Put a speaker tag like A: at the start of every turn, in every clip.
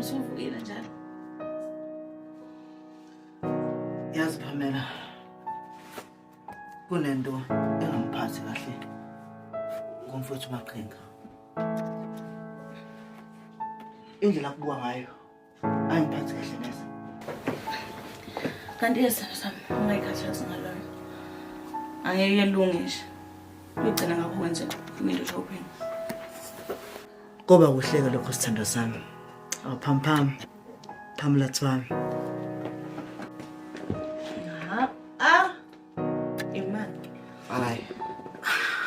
A: Usuvukile njalo.
B: Yazi Pamela, kunento engangiphathi kahle ngomfowethu uMaqhinga. Indlela kubuka ngayo ayingiphathi kahle neze.
A: Kanti yesana sami ungayikhathazi ngalona. Angeke yelunge nje. Uyigcina ngakho kwenze into shopping.
B: Koba kuhleka lokho sithando sami. Pam Pamela twami.
A: Imali.
B: Hayi.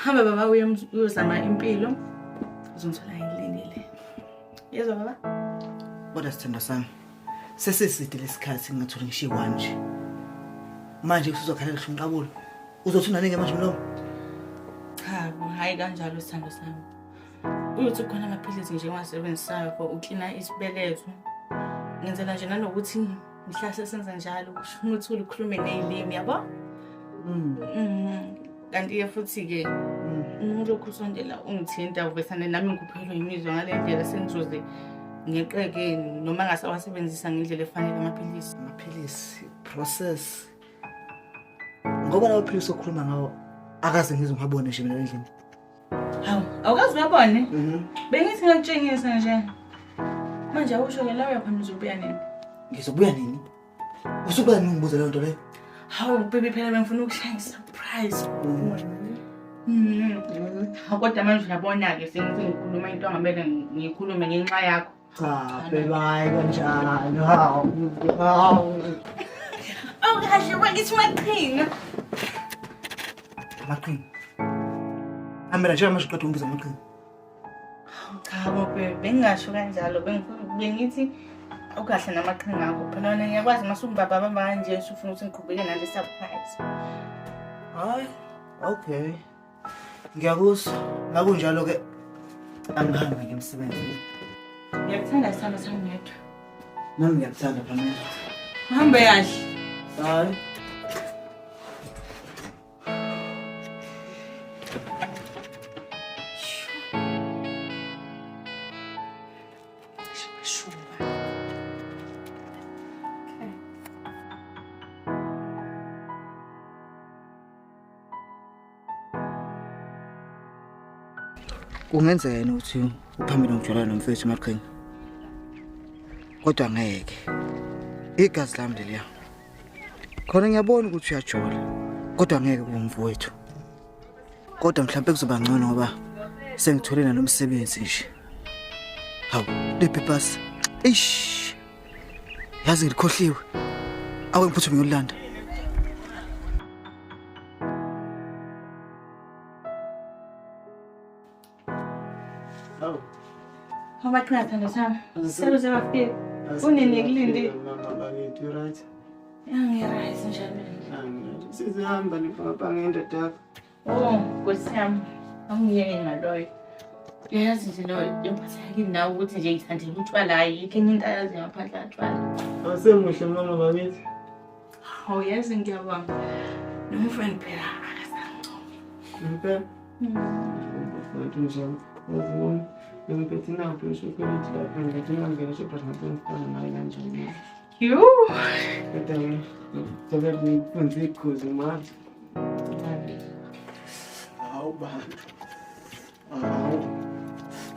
A: Hamba baba uyozama impilo. Uzongithola ngilindile. Yezwa baba?
B: Kodwa sithando sami. Sesiside lesikhathi ngingathola ngishiwa nje. Manje usuzokhala kahle umqabulo. Uzothuna nenge manje mlomo?
A: Cha, hayi kanjalo sithando sami. Uyothi khona amaphilisi nje engiwasebenzisayo for uklina isibeletho. Ngenzela nje nanokuthi ngihlase senza njalo kusho ukuthi ukhulume nezilimi yabo. Kanti futhi ke lokhu usondela ungithinta uvesane nami ngikuphelwe imizwa ngale ndlela sengizoze ngeqeke noma ngasawasebenzisa ngendlela efanele
B: amaphilisi process. Ngoba lawo philisi okhuluma ngawo akaze ngizwe ngabone nje mina endlini.
A: Hawu, awukazi uyabone? Bengithi ngakutshengisa nje. Manje awusho ke la uyaphambili uzobuya nini?
B: Ngizobuya nini? Usubuya nini ngibuza le nto le?
A: Hawu baby phela bengifuna ukushaya surprise. Kodwa manje uyabona ke sengithi ngikhuluma into angamele ngikhulume ngenxa yakho.
B: Cha, bebayi kanjalo. Hawu.
A: Awukahle wakithi Maqhinga.
B: Maqhinga. Amela nje manje uqeda ungibiza Maqhinga.
A: Cha baby bengasho kanjalo bengithi awukahle namaqhinga akho phela wena ngiyakwazi masungibaba manje ufuna ukuthi ngiqhubeke nale surprise.
B: Hayi, okay. Ngiyakuzwa. Ngakunjalo ke angihambe ngemsebenzi.
A: Ngiyakuthanda sithando sami ngedwa.
B: Nami ngiyakuthanda Pamela.
A: Uhambe kahle.
B: Hayi. Kungenzeka yena ukuthi uphambili ngijwayela nomfethu Maqhinga. Kodwa ngeke. Igazi lami leliya. Khona ngiyabona ukuthi uyajola. Kodwa ngeke kube umfowethu. Kodwa mhlawumbe kuzoba ngcono ngoba sengithole nanomsebenzi nje. Hawu, le papers. Eish. Yazi ngikhohliwe. Awu ngiphuthuma ngiyolanda.
A: Maqhinga thando sami. Seluze bafike. Unini kulindi.
C: Mama ngithi right.
A: Angirayizi njalo mina.
C: Sizihamba nipha ngendoda yakho.
A: Oh, Nkosiyami. Angiyeke ngaloyo. Uyayazi nje lo yophatheki nawe ukuthi nje ngithandela utshwala ayikho enye into ayazi ngaphandle katshwala.
C: Awusemuhle mama bakithi.
A: Hawu yazi ngiyabonga. Nomfriend phela akasancono.
C: Impela. Mfowethu njani? Uzibona ngiphethe naphi ushokoledi lapha ngithi ngangena shophasi ngifana naye kanjani.
A: Yo.
C: Kodwa ngicela ngikwenze ikhuzi manje. Hawu bani. Hawu.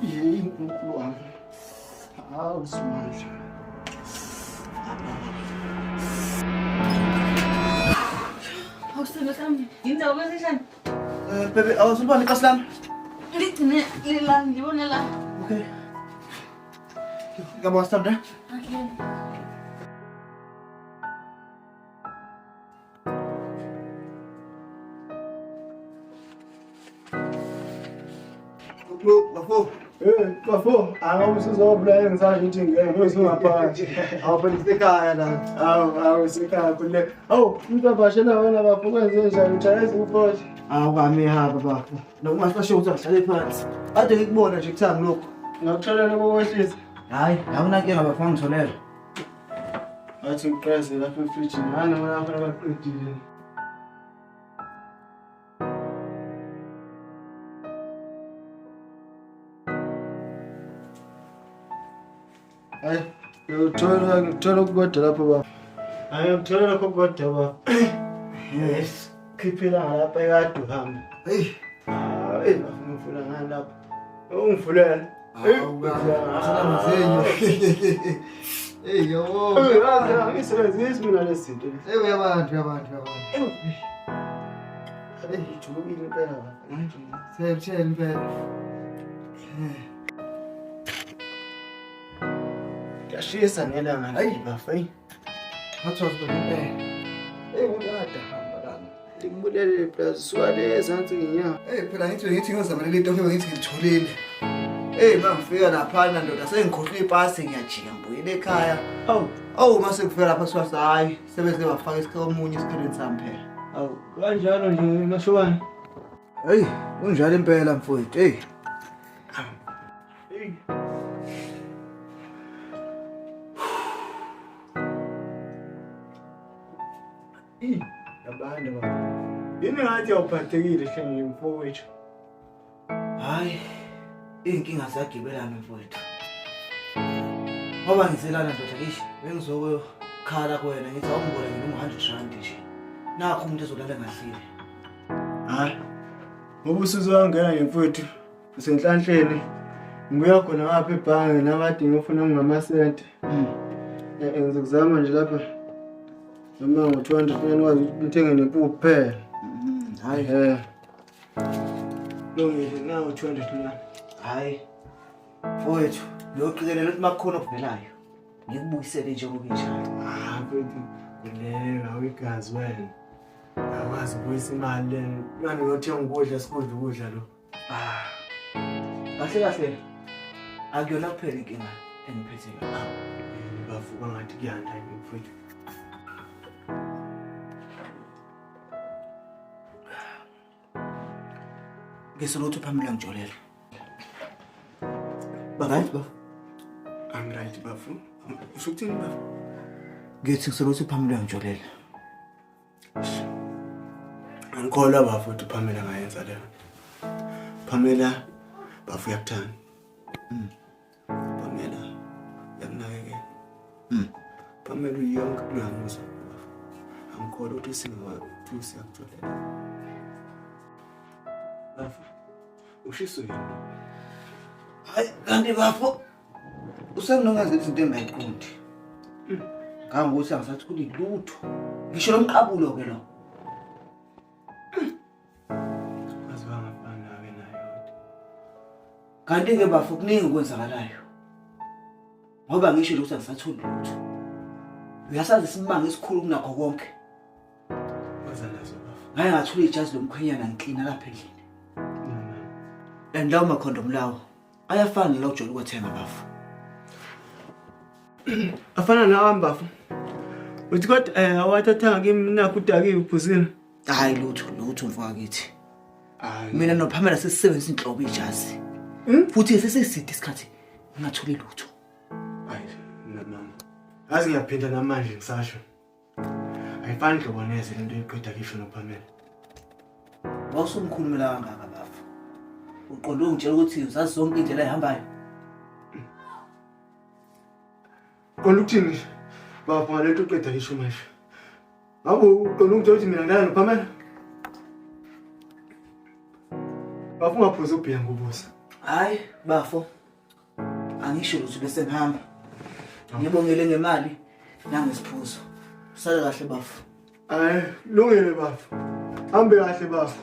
C: Yini uNkulunkulu wami. Hawu simanje.
A: Awusithando sami. Yindawo kwesishani?
B: Baby, awusulibona ikhasi lami?
A: Ligcine lila ngibone la.
B: Okay. Ngiyabonga Thando.
A: Okay.
B: Bafo.
C: Bafo, awusizobula engisazi ukuthi ngeke usingaphakathi.
B: Awuphela isekhaya la.
C: Awu sikhaya kule. Awu, umntavashela wena bafo kwenze njani utshayeza ufothi?
B: Awukami hamba bafo. Noma sibasho ukuthi ahlale phansi. Ade ngikubona nje kuthanga lokho.
C: Ngakutholela kokwehlisa.
B: Hayi, awunankinga bafo ngitholela.
C: Athi ngiqhaze lapha efrijini. Hana mina ngifuna baqedile. Ngithola ukukodwa lapho baba. Hayi ngithola lokho kodwa baba. Yes. Khiphela ngalapha ekade uhamba.
B: Hey.
C: Hayi ngifuna ngalapha. Ungivulela.
B: Hey yo.
C: Ngisebenzisa mina lezinto.
B: Hey uyabantu.
C: Hey ngijulukile impela baba.
B: Tshela impela.
C: Ngiyashisa nelanga hayi bafay.
B: Ngathi impela.
C: Hey ulada hamba lana. Ngibulele plus swale ezansi nginya.
B: Hey phela ngithi ngizamela into ngithi ngitholile. Hey mangifika lapha ndoda sengikhohlwe ipasi ngiyajika ngibuyele ekhaya. Awu mase kufika lapha siwasa hayi sebeze bafaka isikhawu omunye isikhaleni sami phela.
C: Awu kanjalo nje ngashobani.
B: Hey unjalo impela mfowethu. Hey.
C: Abantu baba. Yini ngathi awuphathekile hle mfowethu.
B: Hayi inkinga ziyagibelana mfowethu. Ngoba ngiselana ndoda ishi bengizokukhala kuwena ngithi awungibona ngi100 nje. Nakho umuntu ezolala ngahlile.
C: Hayi. Ngoba usuzongena mfowethu usenhlanhleni. Ngibuya khona ngapha ebhange nakade ngifuna ngingamasente. Ngizokuzama nje lapha. Noma ngo200 ngikwazi ukuthenge nempuphu kuphela. Hayi Longile nawo 200 lana.
B: Hayi. Mfowethu, loqikelela ukuthi makukhona okuvelayo. Ngikubuyisele njengoba injalo.
C: Mfowethu, kuleyo awigazi wena. Akwazi ukuyisa imali lena. Manje ngiyothenga ukudla sikudla ukudla lo.
B: Kahle. Akuyona kuphela inkinga engiphethe yona.
C: Bavuka ngathi kuyanda mfowethu.
B: Ngesolothu phamela ngijolela. Right bafo.
C: I'm right bafo. Usukuthini bafo?
B: Ngithi ngisolothu phamela ngijolela.
C: Angikholwa bafo ukuthi Pamela ngayenza leyo. Pamela bafo uyakuthanda. Pamela yakunakekela. Pamela uyonke kuyanguza bafo. Angikholwa ukuthi usingawathi yakujolela. Bafo. Ushiso yini?
B: Hayi kanti bafo usenginongaze izinto engayiqondi. Ngangokuthi angisathi kulilutho. Ngisho lomqabulo ke lo.
C: Azibangafana nawe nayo.
B: Kanti ke bafo kuningi okwenzakalayo. Ngoba ngisho ukuthi angisatholi lutho. Uyasazi isimanga esikhulu kunakho konke.
C: Waza nazo bafo.
B: Ngaye ngathula ijazi lomkhwenyana ngiklina lapha endlini. Lawo makhondom lawo ayafana la ujolo kwethenga bafo.
C: Afana nawe bafo. Uthi kodwa awathathanga kimi nakho udakiwe uphuzile.
B: Hayi lutho mfaka kithi. Mina noPamela sesisebenzisa inhlobo ijazi. Futhi seseside isikhathi ngingatholi lutho.
C: Hayi mama. Azi ngiyaphinda namanje ngisasho. Ayifani hlobo neze lento eqeda kisho noPamela.
B: Wawusumkhulumela kangaka bafo. Uqonde ungitshela ukuthi uzazi zonke indlela ehambayo.
C: Konke uthini? Bafo ngalento eqeda kisho manje. Ngabo uqonde ungitshela ukuthi mina ngidala noPamela. Bafo ngaphuza ubhiya ngobusa.
B: Hayi bafo. Angisho ukuthi bese ngihamba. Ngibongele ngemali nangesiphuzo. Sala kahle bafo.
C: Hayi, lungile bafo. Hambe kahle bafo.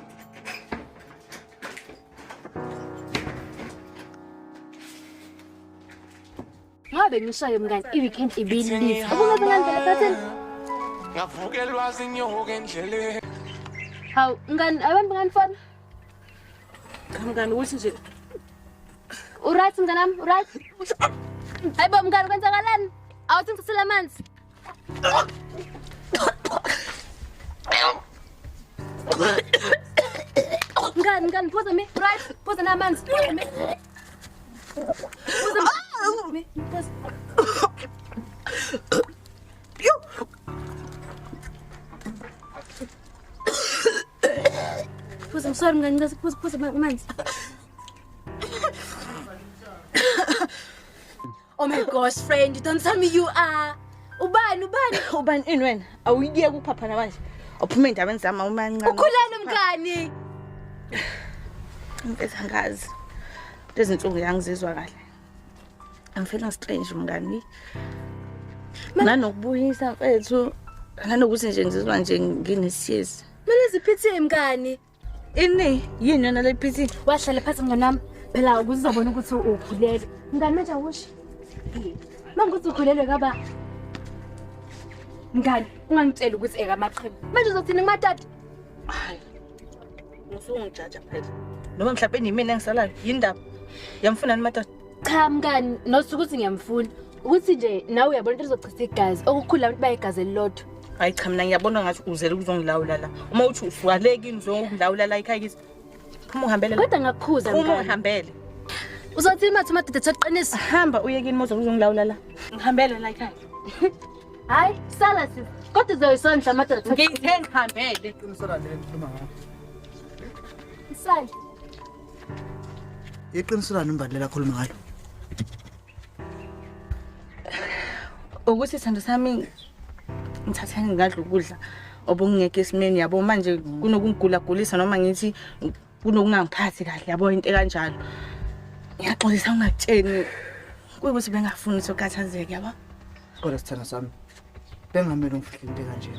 D: Ngabe ngishaye mngani iweekend ibilisa. Ubungaze ngandlela thatheni.
E: Ngavukelwa zinyoka endleleni.
D: Hawu ngani abantu nganifana?
A: Mngani uthi nje
D: Uright mnganami, uright? Hayibo mngani kwenzakalani? Awuthi ngisela amanzi. Ngani phoza me, right? Phoza namanzi. Phoza me. Phoza, I'm sorry mngani, phoza amanzi. Oh my God. gosh friend, don't tell me you are.
A: Ubani ini wena? Awuyiye kuphaphana manje. Uphuma endabeni zama umancane.
D: Ukhulana mngani.
A: Ngifisa ngazi. Lezi nsuku yangizizwa kahle. I'm feeling strange mngani. Nanokubuyisa mfethu. Nanokuthi nje ngizizwa nje nginesiyezi.
D: Manje ziphithile mngani.
A: Ini yini yona le phithi?
D: Wahlala phansi mngani wami. Phela ukuzobona ukuthi ukhulelwe. Mngani manje awusho. Manguthi ukhulelwe kaba. Mngani, ungangitshela ukuthi ekamaqheba. Manje uzothini kumatata?
A: Hayi. Usungijaja phela. Noma mhlawumbe yimina engisalayo, yindaba. Yamfuna ni matata.
D: Cha mngani, nosuku ukuthi ngiyamfuna. Ukuthi nje nawe uyabona ukuthi uzochitha igazi, okukhulu abantu bayigazi elilodwa.
A: Hayi cha mina ngiyabona ngathi uzele ukuzongilawula la. Uma uthi usuwaleki ngizongilawula la ekhaya kithi. Phuma uhambele la.
D: Kodwa ngakukhuza mngani.
A: Phuma uhambele.
D: Uzothini mathi madoda etheqinisa?
A: Hamba uyekini mozo uzongilawula la. Ngihambele la ekhaya.
D: Hayi, sala sis. Kodwa uzoyisondla madoda.
A: Ngithe ngihambele.
B: Qinisela le nkhuluma ngayo.
D: Sala.
B: Iqinisela nombalela khuluma ngayo.
A: Ukuthi Thando sami ngithatha ngingadla ukudla obungeke esimeni yabo manje kunokungigula gulisa noma ngithi kunokungangiphathi kahle yabo into kanjalo. Ngiyaxolisa ungakutsheni kuyikuthi bengafuni ukuthi ukhathazeke yabo.
B: Kodwa Thando sami bengamele umfihle into kanje.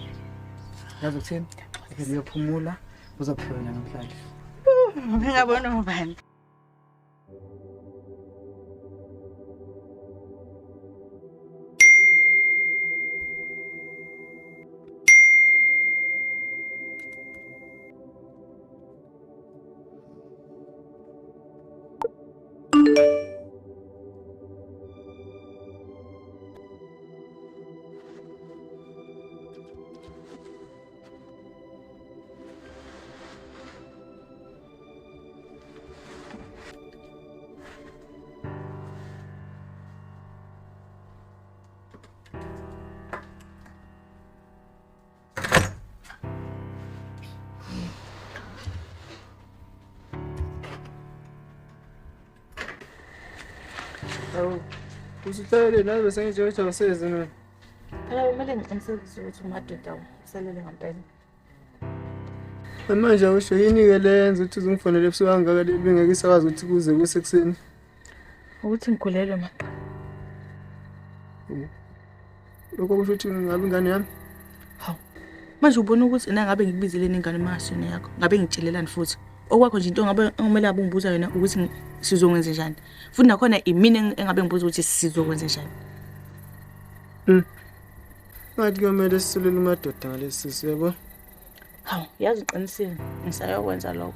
B: Yazi ukuthini? Ake niyophumula uzophila namhlanje.
A: Ngingabona ubani.
C: Usuhlele nawe bese ngijoyisa useze mina.
A: Phela kumele ngiqinisekise ukuthi umadoda uselele ngempela.
C: Manje awusho yini ke lenza ukuthi uzungifonele ebusuku kangaka bengeke isakwazi ukuthi kuze kusekuseni.
A: Ukuthi ngikhulelwe maqa.
C: Lokho kusho ukuthi ngabe ingane yami.
A: Hawu. Manje ubona ukuthi ina ngabe ngikubizile nengane emasini yakho. Ngabe ngitshelelani futhi. Okwakho nje into ngabe ngomela abungibuza yona ukuthi sizokwenza njani. Futhi nakhona imini engabe ngibuza ukuthi sizokwenza njani.
C: Ngathi kumele sisulele madoda ngalesi yabo.
A: Hawu, yazi uqinisile ngisayokwenza lokho.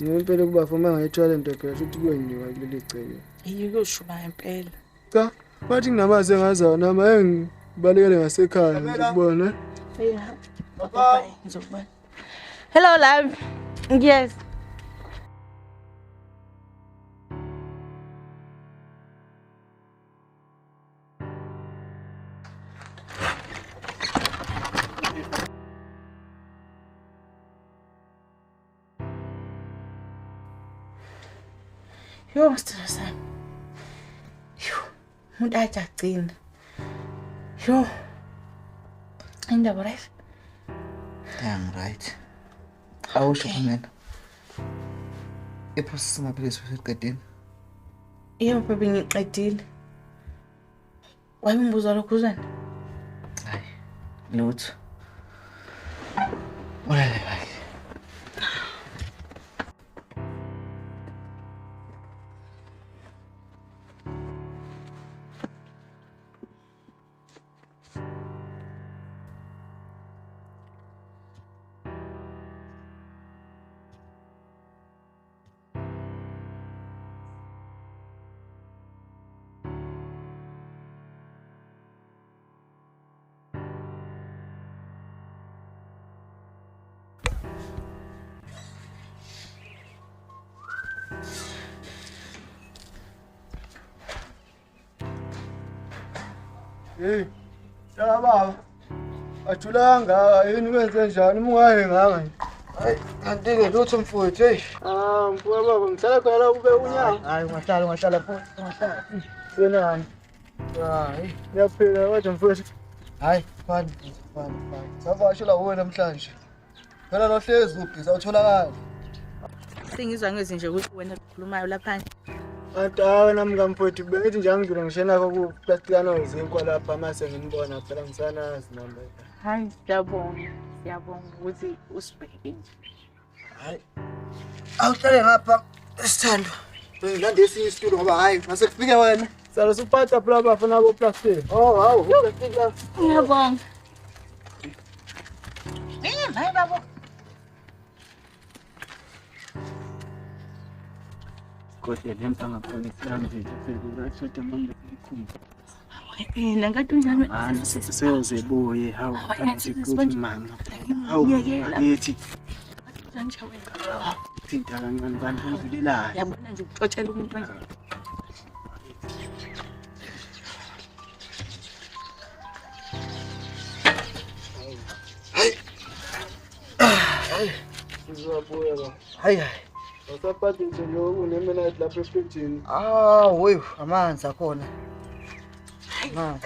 C: Ngempela kuba foma ngayithola into phela futhi kuyenyiwa kuleli cele.
A: Yiyoshuba impela.
C: Cha, bathi nginamazi engazana nama engibalekele ngasekhaya ngikubona.
A: Yeah. Bye. Ngizokubona. Hello love. Yes. Yo, Mr. Sam. Yo, umuntu ajagcina. Yo. Indaba right?
B: I'm right. Awusho mina. Iphosisa amaphilisi useqedini.
A: Yebo baby ngiqedile. Wayimbuza lokho uzana?
B: Hayi. Lutho. Olale kahle.
C: Hey, ya baba. Ajulanga yini wenze njani ungahenganga?
B: Hayi, kanti ke lutho mfowethu, hey.
C: Mfowethu baba, ngihlala khona la ube unyanga.
B: Hayi, ungahlala phansi, ungahlala.
C: Senani.
B: Hayi, ngiyaphila wathi mfowethu. Hayi, fine. Savashela wena namhlanje. Phela nohlezi ubhiza utholakala.
A: Sengizwa ngezi nje ukuthi wena ukhulumayo lapha.
C: Atawe nami ngamfowethu bengithi nje angidlula ngishena ku plasticano zinkwa lapha mase ngimbona phela ngisanazi nami.
A: Hayi, siyabonga ukuthi usibheke nje.
B: Hayi. Awuhlale ngapha Sithando. Ngilande esinye isitulo ngoba hayi mase kufike wena.
C: Sala suphatha phela bafuna ko plastic.
B: Oh, hawu, ufika.
A: Ngiyabonga. Hayi babo.
C: Kodwa lempa ngakhona isami nje sekuratshoda manje ikhumba.
A: Nangathi unjani?
C: Seyozebuye hawu ukuthi mama. Hawu yethi. Thinta kancane bantu ngidlulayo.
A: Yabona nje uxoxela umuntu nje.
C: Uzobuya ba.
B: Hayi.
C: Usaphathe nje lo unemena lapha esitini.
B: Wey, amanzi akhona.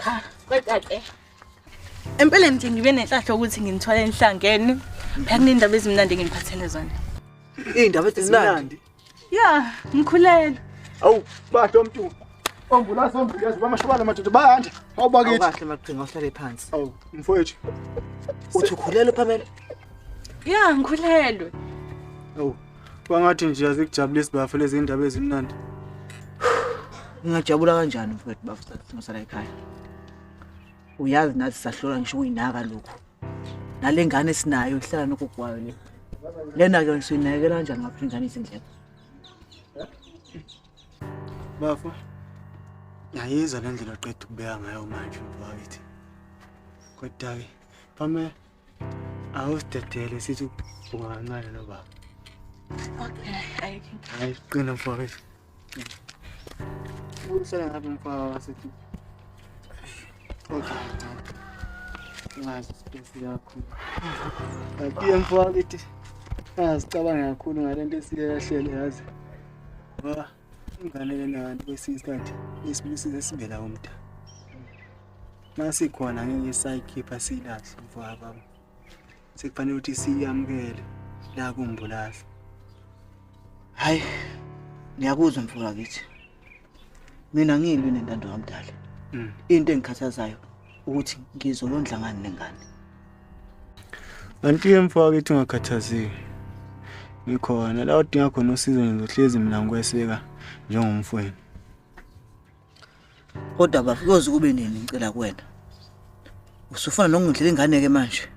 A: Cha, kodwa ke. Empeleni nje ngibe nenhlahla ukuthi nginithwale enhlangene. Phela kunendaba ezimnandi ngiphathele zona.
B: Indaba ezimnandi.
A: Ya, ngikhulele.
C: Awu, bahlo mntu. Ombulasi bamashobana madoda bayanda. Awubakithi.
B: Kahle maqhinga uhlale phansi.
C: Awu, mfowethu.
B: Uthi ukhulele Pamela?
A: Ya, ngikhulelwe.
C: Awu, wangathi nje azikujabulisa bafa lezi indaba ezimnandi.
B: Ngingajabula kanjani mfowethu bafuthi ngisala ekhaya? Uyazi nathi sahlola ngisho uyinaka lokho. Nale ngane sinayo ihlala nokugwayo le. Lena ke ngisuyinakela kanjani ngapha ingane izindleko?
C: Bafa. Yayiza lendlela oqeda ukubeka ngayo manje mfowethu. Kodwa ke Pamela awusidedele sithi ungancane no baba.
A: Okay,
C: Hayi qina mfowethu. Usala ngapha mfowethu wasithi. Okay. Ngazi space yakho. Kanti mfowethu azicabanga kakhulu ngalento esiyelahlele yazi. Ba ingane lena kanti kwesinye isikhathi isibusise sibela umda. Masikhona ngeke sayikhipha silahle mfowethu. Sekufanele ukuthi siyamukele la kumbulasi.
B: Hayi. Ngiyakuzwa mfowethu kithi. Mina ngilwi nentando kamdala. Into engikhathazayo ukuthi ngizolondla ngani nengane.
C: Kanti mfowethu ungakhathazeki. Ngikhona la udinga khona usizo ngizohlezi mina ngikweseka njengomfweni.
B: Kodwa bafikoze kube nini ngicela kuwena. Usufuna nokungidlela ingane ke manje.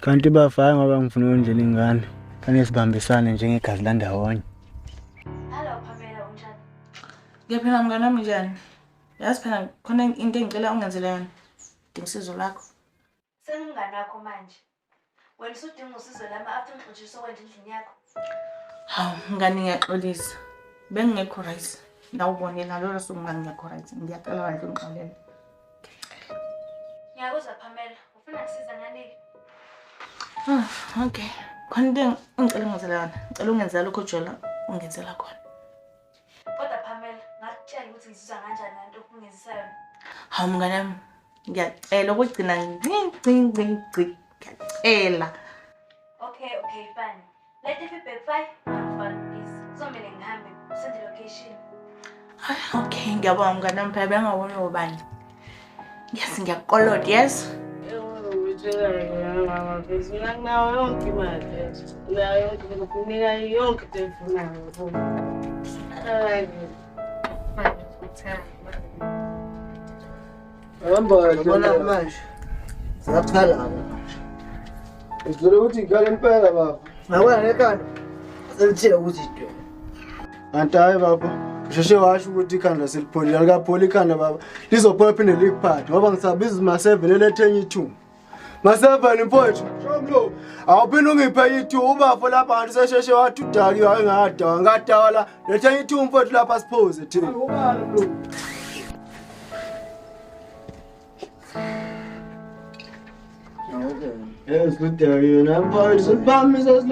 C: Kanti bafaya ngoba ngifuna ukundlela ingane. Kane sibambisane njengegazi landawonye.
D: Hello Pamela, unjani?
A: Ngiyaphila mngane wami njani? Yazi phela khona into engicela ungenzele yona. Ngisizo lakho.
D: Sengingane yakho manje. Wena usudinga usizo lami after ngixoxiswa kwenje endlini yakho.
A: Hawu, mngane ngiyaxolisa. Bengingekho right. Nawubone nalo suku mngane ngiyakho right. Ngiyacela bandle ungixolele.
D: Ngiyakuzwa Pamela, ufuna ngisiza ngani?
A: Okay. Khona into engicela ungenzele yona. Ngicela ungenzele lokho jola ungenzela khona.
D: Kodwa Pamela, ngakutshela ukuthi ngizizwa kanjani nanto okungenzisa yona.
A: Hawu mngane wami. Ngiyacela ukugcina ngicela.
D: Okay, fine. Let the feedback fine. Ngifana please. Kuzomela ngihambe send location.
A: Okay, ngiyabonga mngane wami phela bengawona ubani. Yes, ngiyaqolota, yes.
B: Yabona manje. Siyaqala lapha.
C: Ngizole ukuthi ngikale impela baba.
B: Ngakwana nekhanda. Selithile ukuthi idwe.
C: Kanti hayi baba. Usheshe washo ukuthi ikhanda selipholile likapholi ikhanda baba. Lizophola phinde likuphathe ngoba ngisabiza ma7 elethenye i2. Ma7 mfowethu. Shomlo. Awuphinde ungiphe i2 ubafo lapha ngathi sesheshe wathi udaki ngadawa ngadawa la. Lethenye i2 mfowethu lapha siphoze thina. Ubani bro? Yes, good day. I'm going to buy me some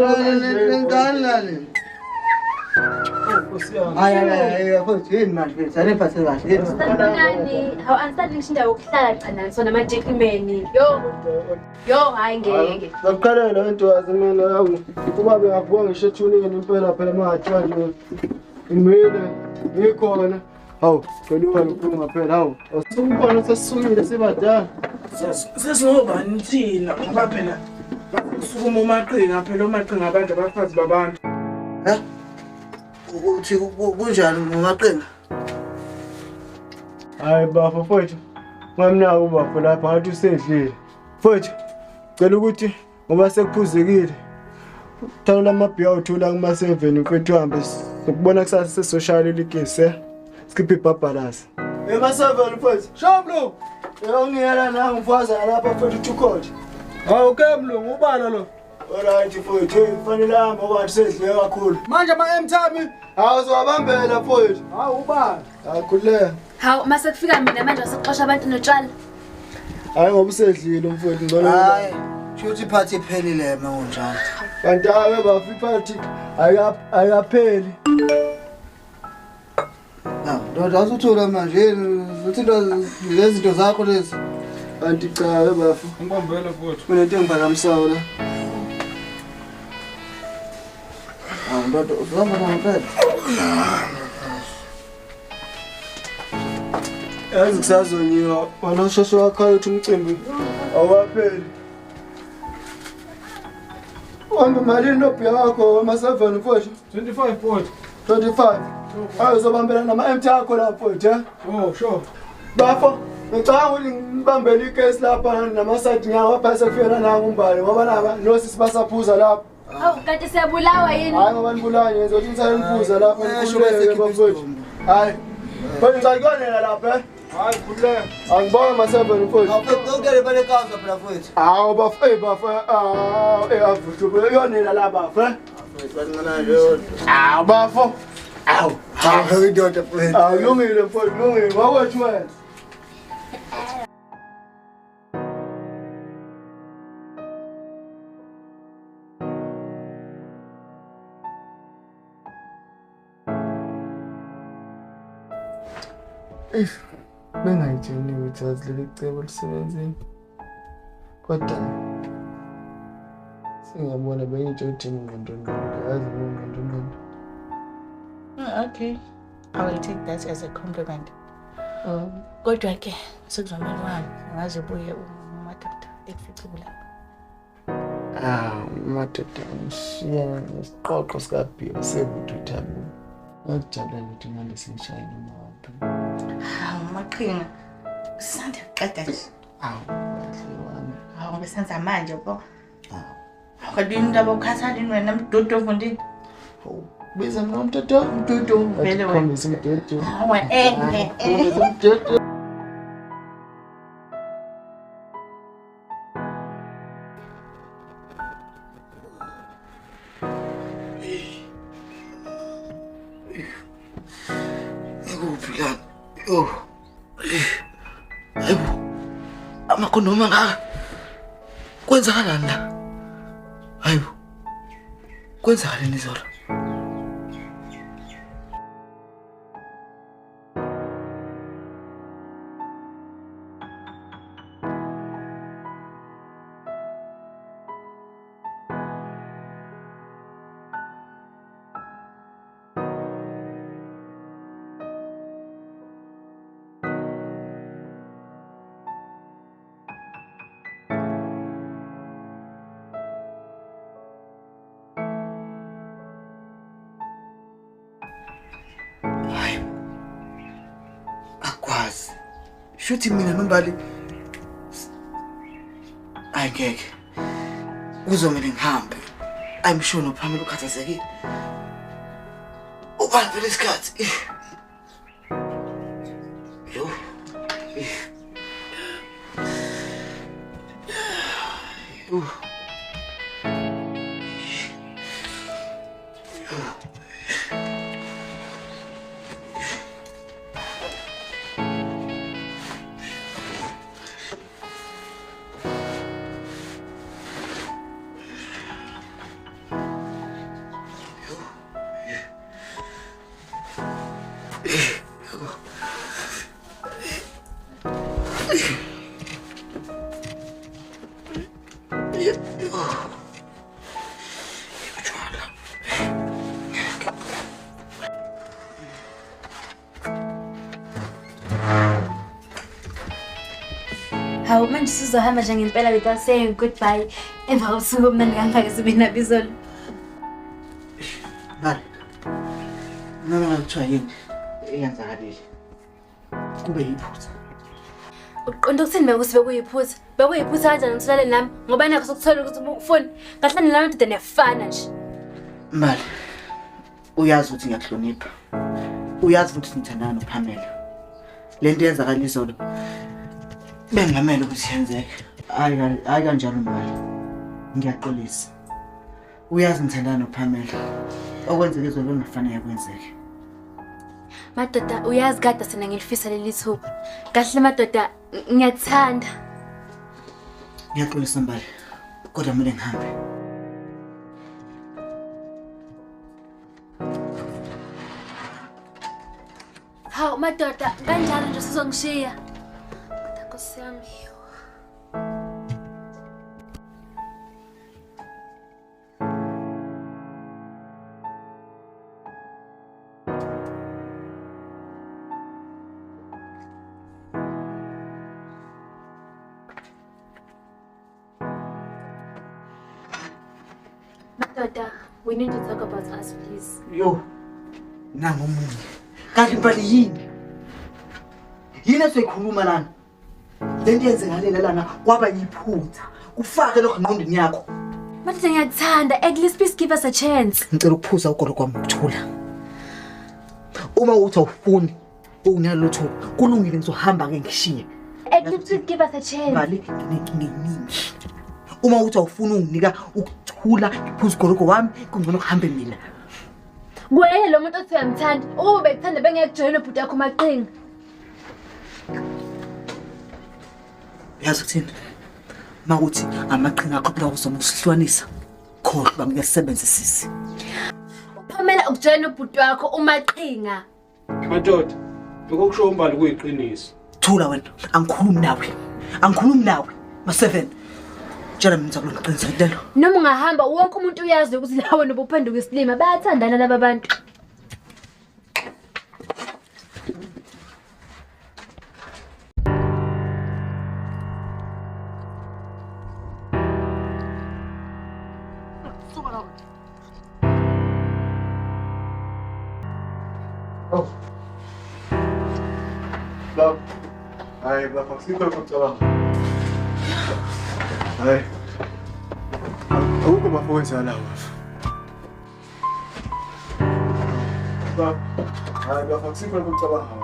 B: Hayi mfowethu yini manje mfethu aniphathe kahle yini.
D: Sanibonani. Hawu angisali ngisho indawo yokuhlala qanani sona ama-gentlemen. Yo hayi ngeke.
C: Ngakukhalela ntokazi mina yawu. Kuba bengavuka ngisho ethunini impela phela mangathiwa nje imile ngikhona. Hawu, ngeliwa lokukhuluma phela hawu. Asukubona sesisukile sibadala.
F: Sesinobani thina ngoba phela usukuma umaqhinga phela umaqhinga abantu abafazi babantu.
B: Uthi kunjani ngomaqhinga?
C: Hayi bafo mfowethu. Ngamnaka ubafo lapha ngathi usedlile. Mfowethu, cela ukuthi ngoba sekuphuzekile. Thando lamabhiya uthola kuma 7 mfowethu uhambe sokubona kusasa sesocial ligese. Skip ibhabhalazi. Ema 7 mfowethu. Shoblo. Uyongiyela nanga umfazi lapha mfowethu uThukhothi. Hawu ke mlungu ubala lo. Alright mfowethu, kufanele hamba ngoba sedle kakhulu. Manje ama mthami awuzowabambela mfowethu. Hawu ubala. Akhuleka.
D: Hawu mase kufika mina manje wasixosha abantu notshwala.
C: Hayi ngoba usedlile mfowethu ngicela.
B: Hayi, shothi party iphelile manje.
C: Kanti ake bafi party ayapheli.
B: Ndoda asuthola manje yini uthi lezi zinto zakho lezi.
C: Kanti cha ke bafi.
F: Ngibambela futhi.
C: Kunento engiphakamisayo la.
B: Ndoda uzama ngempela.
C: Yazi kusazonyiwa waloshosho wakho uthi umcimbi awapheli. Wambe malini nobhiya wakho ama 7 mfowethu?
F: 25 futhi.
C: 25. Hayi uzobambela nama MT akho lapho mfowethu,
F: Oh, sure.
C: Bafo, ngicabanga ukuthi ngibambele icase lapha nama side nyawo phasa kufika nanga umbali ngoba laba nosisi basaphuza lapha.
D: Hawu kanti siyabulawa yini?
C: Hayi ngoba nibulawa ngizothi ngisale niphuza lapha nikhululeke bafowethu. Hayi. Bani ngicakwanela lapha. Hayi khululeka. Angibona ma 7 mfowethu.
B: Awufike bale kaza phela mfowethu.
C: Hawu bafo avuthu yonela la bafo.
B: Bancane nje.
C: Bafo.
B: Awu, hawu indoda mfowethu.
C: Lungile mfowethu, lungile. Wakwethu wena. Bengayitsheni ukuthi azilele icebo lisebenzini. Kodwa singabona bengitsho ukuthi ngqondo yazi ngqondo.
A: Okay, I will take that as a compliment. Kodwa ke sekuzomela wami ngaze buye umadoda efiqula.
C: Madoda ngishiya nesiqoqo sikabhiya sebuthi uThabo. Ngijabula ukuthi manje sengishayile imoto.
A: Maqhinga sanda qeda nje.
C: Kahle wami.
A: Ngoba senza manje bo. Kodwa indaba ukhathalini wena mdodo ufundile.
C: Biza mina umdodo.
A: Mdodo vele wena.
C: Khombisa umdodo.
A: Hawa
C: Umdodo.
B: Ngikuphi oh. Hayibo. Amakhondoma ngaka. Kwenzakalani la? Hayibo. Kwenzakaleni Zola? Akwazi. Shuthi mina nombali ayingeke. Kuzomela ngihambe. I'm sure no Pamela ukhathazekile. Ubani phela isikhathi. Yo.
D: Hawu manje sizohamba nje ngempela without saying goodbye. Emva kosuku omnandi kangaka sibina bizolo.
B: Bali. Noma ngakuthiwa yini eyenzakalile. Kube yiphutha.
D: Uqonda ukuthini bekusibe kuyiphutha? Bekuyiphutha kanjani ngitholale nami ngoba nakho sokuthola ukuthi ubufuni. Ngahlani nami ndoda nefana nje.
B: Mbali. Uyazi ukuthi ngiyakuhlonipha. Uyazi ukuthi ngithandana noPamela. Lento yenzakalile izolo. Bengamele ukuthi yenzeke. Hayi kanjalo Mbali. Ngiyaxolisa. Uyazi ngithandana noPamela. Okwenzeke izolo ngafanele kwenzeke.
D: Madoda uyazi kade sena ngilifisa leli thuba. Kahle madoda ngiyakuthanda.
B: Ngiyaxolisa Mbali. Kodwa kumele ngihambe.
D: Hawu madoda kanjalo nje sizongishiya. Nkosi yami. Madoda, we need to talk about us, please.
B: Yo. Nangu umunye. Kanti Mbali yini? Yini esikhuluma lana? Lento yenzakalile lana kwaba yiphutha. Ufake lokho ngqondweni yakho.
D: Madoda ngiyakuthanda. At least please give us a chance.
B: Ngicela ukuphuza ukolo kwami ukuthula. Uma uthi awufuni ukunalo thuba, kulungile ngizohamba ke ngishiye.
D: At least please give us a chance.
B: Mbali nginingi. Uma uthi awufuni unginika ukuthula iphuzu ukolo wami, kungcono kuhambe mina.
D: Kuye lo muntu othi uyamthanda. Ube bekuthanda bengekujoyina ubhuti yakho maqinga.
B: Yazi ukuthini? Mawuthi amaqhinga akho phela uzomhlwanisa. Khohlwa ngiyasebenza sisi.
D: Uphamela ukujoyina ubhuti wakho umaqinga.
G: Madoda, ngokusho umbali kuyiqiniso.
B: Thula wena, angikhulumi nawe. Angikhulumi nawe. Ma7. Tshela mina ngizakuqinisela.
D: Noma ungahamba wonke umuntu uyazi ukuthi lawo nobuphenduka isilima bayathandana laba bantu.
C: Oh. Bab. Hai, bab, sikho ukucabanga. Hai. Awukho mafowethu la wafu. Bab. Hai, bab, sikho ukucabanga.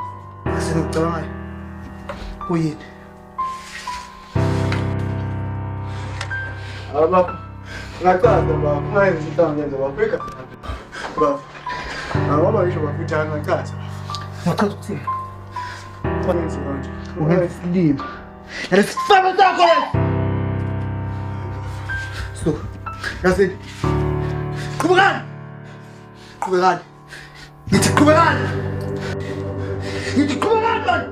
B: Asikucabanga. Kuyini?
C: Bab. Ngaqala bab, mayenza intanga yenza bafika. Bab. Awaba ngisho bafutha ngaqala.
B: Ngicela ukuthini?
C: Kwenza manje.
B: Ungesilima. Yalesifana sakho lesi. So, yazi. Qhubekani. Qhubekani. Ngithi qhubekani. Ngithi qhubekani man.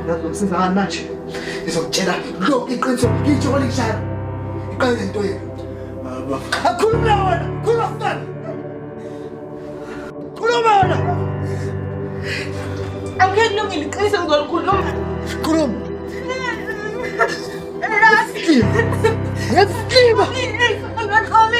B: Yazi umsiza ngani manje? Ngizokutshela lo iqiniso ngitsho kolishaya. Iqale into yini?
C: Baba.
B: Akhuluma wena, khuluma mfana. Khuluma wena.
A: Angilungile iqiniso ngizolikhuluma.
B: Khuluma. Ngiyasilima.
A: Angakhali.